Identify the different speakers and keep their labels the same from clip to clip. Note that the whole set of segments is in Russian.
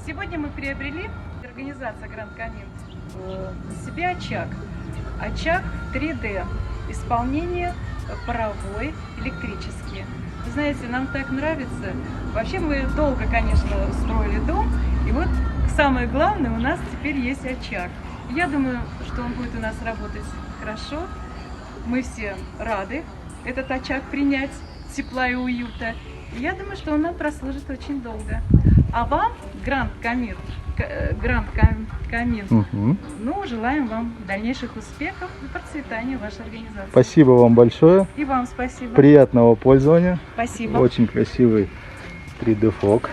Speaker 1: Сегодня мы приобрели, организация Гранд Камин, себе очаг. Очаг в 3D. Исполнение паровой, электрический. Вы знаете, нам так нравится. Вообще мы долго, конечно, строили дом. И вот самое главное, у нас теперь есть очаг. Я думаю, что он будет у нас работать хорошо. Мы все рады этот очаг принять, тепла и уюта. И я думаю, что он нам прослужит очень долго. А вам, Гранд Камин, ну, желаем вам дальнейших успехов и процветания вашей организации.
Speaker 2: Спасибо вам большое.
Speaker 1: И вам спасибо.
Speaker 2: Приятного пользования.
Speaker 1: Спасибо.
Speaker 2: Очень красивый 3D-фок.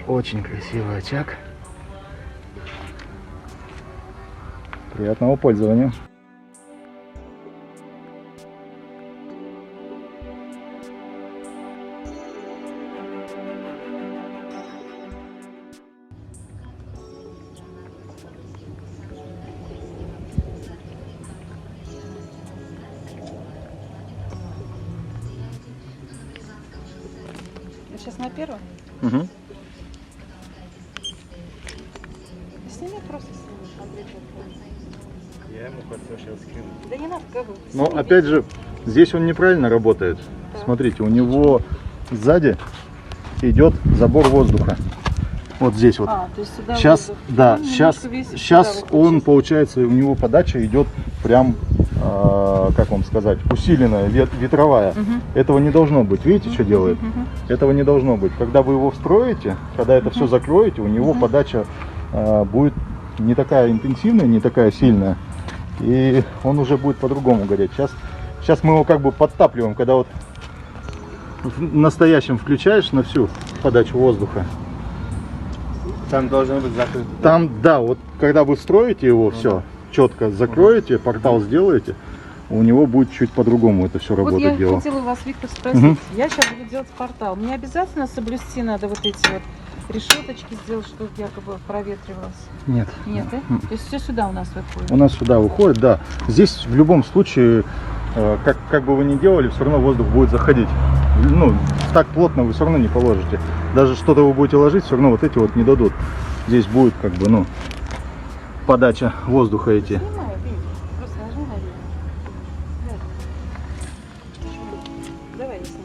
Speaker 2: Очень красивый очаг. Приятного пользования.
Speaker 1: Сейчас на первом?
Speaker 2: Угу.
Speaker 1: Сними просто.
Speaker 2: Я ему хотел сейчас скинуть.
Speaker 1: Да не надо, кого.
Speaker 2: Но опять же, здесь он неправильно работает.
Speaker 1: Так.
Speaker 2: Смотрите, у него сзади идет забор воздуха. Вот здесь вот.
Speaker 1: То есть сюда
Speaker 2: Сейчас,
Speaker 1: воздух.
Speaker 2: да,
Speaker 1: Он
Speaker 2: сейчас,
Speaker 1: немножко весит
Speaker 2: сейчас
Speaker 1: сюда, вот,
Speaker 2: он, получается, у него подача идет прям, как вам сказать, усиленная, ветровая.
Speaker 1: Мгм.
Speaker 2: Этого не должно быть. Видите, что делает? Этого не должно быть. Когда вы его встроите, когда это все закроете, у него подача будет не такая интенсивная, не такая сильная. И он уже будет по-другому гореть. Сейчас мы его как бы подтапливаем, когда вот в настоящем включаешь на всю подачу воздуха.
Speaker 3: Там должно быть закрыто.
Speaker 2: Там, да, вот когда вы строите его, все четко закроете, портал сделаете, у него будет чуть по-другому это все
Speaker 1: Вот
Speaker 2: работать
Speaker 1: я
Speaker 2: дело.
Speaker 1: хотела у вас, Виктор, спросить. Я сейчас буду делать портал. Мне обязательно соблюсти надо вот эти вот решеточки сделать, чтобы якобы проветривалось?
Speaker 2: Нет.
Speaker 1: Нет, да? То есть все сюда у нас выходит?
Speaker 2: У нас сюда выходит, да. Здесь в любом случае, как бы вы ни делали, все равно воздух будет заходить. Ну, так плотно вы все равно не положите. Даже что-то вы будете ложить, все равно вот эти вот не дадут. Здесь будет как бы, ну, подача воздуха идти.
Speaker 1: Снимаю, Вик. Просто нажми на видео. Давай я сниму.